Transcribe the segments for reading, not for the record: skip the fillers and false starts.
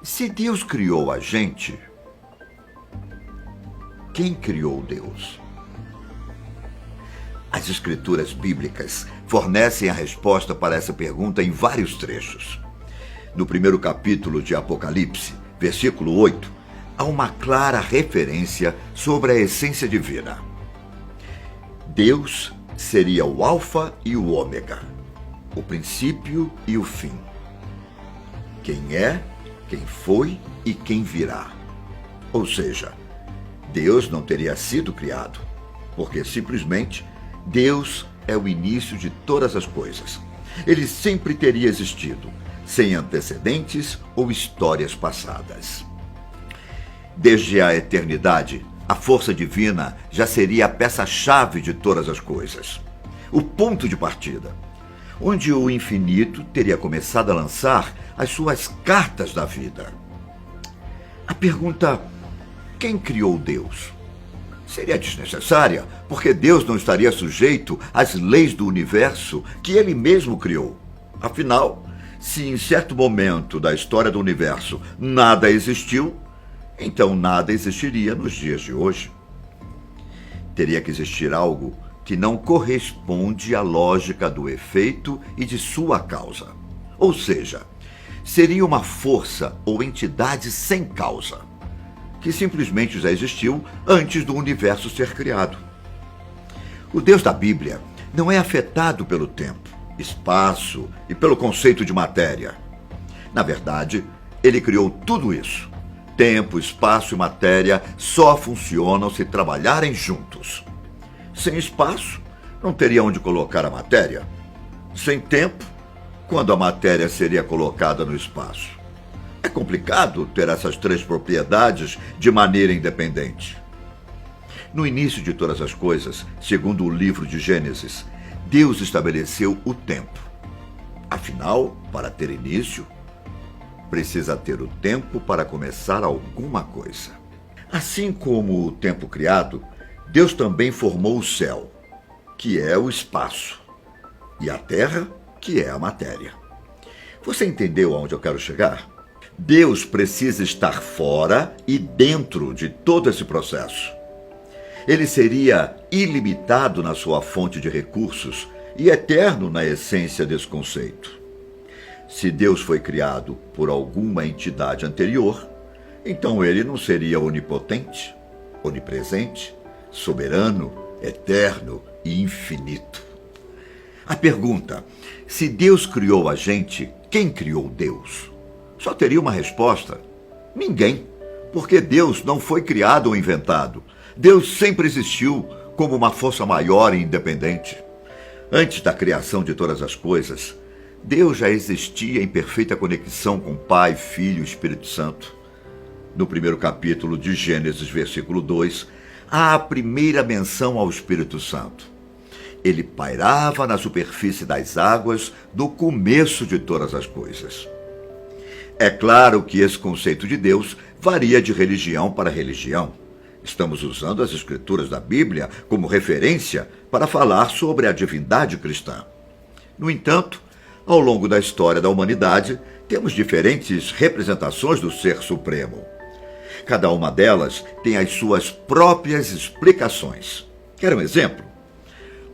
Se Deus criou a gente, quem criou Deus? As escrituras bíblicas fornecem a resposta para essa pergunta em vários trechos. No primeiro capítulo de Apocalipse, versículo 8, há uma clara referência sobre a essência divina. Deus seria o Alfa e o Ômega, o princípio e o fim. Quem é, quem foi e quem virá. Ou seja, Deus não teria sido criado, porque simplesmente Deus é o início de todas as coisas. Ele sempre teria existido, sem antecedentes ou histórias passadas. Desde a eternidade, a força divina já seria a peça-chave de todas as coisas, o ponto de partida, onde o infinito teria começado a lançar as suas cartas da vida. A pergunta: quem criou Deus? Seria desnecessária, porque Deus não estaria sujeito às leis do universo que ele mesmo criou. Afinal, se em certo momento da história do universo nada existiu, então nada existiria nos dias de hoje. Teria que existir algo que não corresponde à lógica do efeito e de sua causa. Ou seja, seria uma força ou entidade sem causa, que simplesmente já existiu antes do universo ser criado. O Deus da Bíblia não é afetado pelo tempo, espaço e pelo conceito de matéria. Na verdade, ele criou tudo isso. Tempo, espaço e matéria só funcionam se trabalharem juntos. Sem espaço, não teria onde colocar a matéria. Sem tempo, quando a matéria seria colocada no espaço? É complicado ter essas três propriedades de maneira independente. No início de todas as coisas, segundo o livro de Gênesis, Deus estabeleceu o tempo. Afinal, para ter início, precisa ter o tempo para começar alguma coisa. Assim como o tempo criado, Deus também formou o céu, que é o espaço, e a terra, que é a matéria. Você entendeu aonde eu quero chegar? Deus precisa estar fora e dentro de todo esse processo. Ele seria ilimitado na sua fonte de recursos e eterno na essência desse conceito. Se Deus foi criado por alguma entidade anterior, então ele não seria onipotente, onipresente, soberano, eterno e infinito. A pergunta: se Deus criou a gente, quem criou Deus? Só teria uma resposta: ninguém, porque Deus não foi criado ou inventado. Deus sempre existiu como uma força maior e independente. Antes da criação de todas as coisas, Deus já existia em perfeita conexão com Pai, Filho e Espírito Santo. No primeiro capítulo de Gênesis, versículo 2, há a primeira menção ao Espírito Santo. Ele pairava na superfície das águas do começo de todas as coisas. É claro que esse conceito de Deus varia de religião para religião. Estamos usando as escrituras da Bíblia como referência para falar sobre a divindade cristã. No entanto, ao longo da história da humanidade, temos diferentes representações do Ser Supremo. Cada uma delas tem as suas próprias explicações. Quer um exemplo?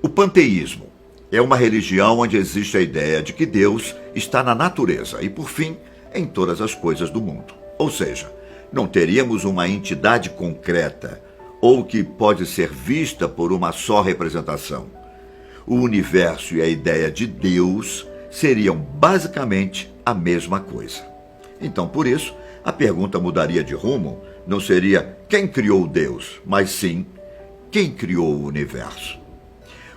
O panteísmo é uma religião onde existe a ideia de que Deus está na natureza e, por fim, em todas as coisas do mundo. Ou seja, não teríamos uma entidade concreta ou que pode ser vista por uma só representação. O universo e a ideia de Deus seriam basicamente a mesma coisa. Então, por isso, a pergunta mudaria de rumo. Não seria quem criou Deus, mas sim quem criou o universo.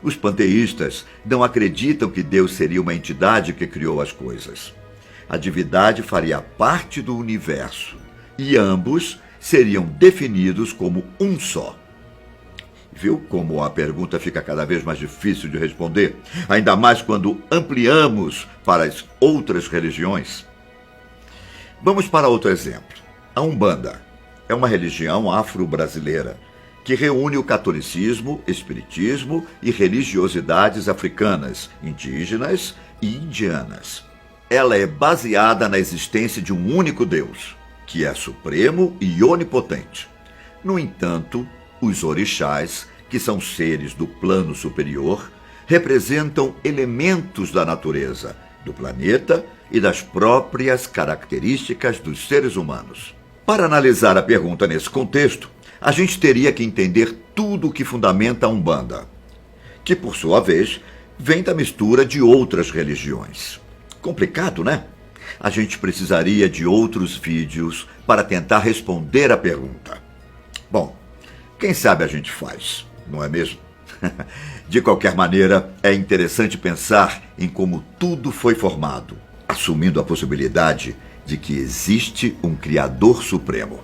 Os panteístas não acreditam que Deus seria uma entidade que criou as coisas. A divindade faria parte do universo e ambos seriam definidos como um só. Viu como a pergunta fica cada vez mais difícil de responder? Ainda mais quando ampliamos para as outras religiões. Vamos para outro exemplo. A Umbanda é uma religião afro-brasileira que reúne o catolicismo, espiritismo e religiosidades africanas, indígenas e indianas. Ela é baseada na existência de um único Deus, que é supremo e onipotente. No entanto, os orixás, que são seres do plano superior, representam elementos da natureza, do planeta e das próprias características dos seres humanos. Para analisar a pergunta nesse contexto, a gente teria que entender tudo o que fundamenta a Umbanda, que, por sua vez, vem da mistura de outras religiões. Complicado, né? A gente precisaria de outros vídeos para tentar responder a pergunta. Bom, quem sabe a gente faz, não é mesmo? De qualquer maneira, é interessante pensar em como tudo foi formado, assumindo a possibilidade de que existe um Criador Supremo.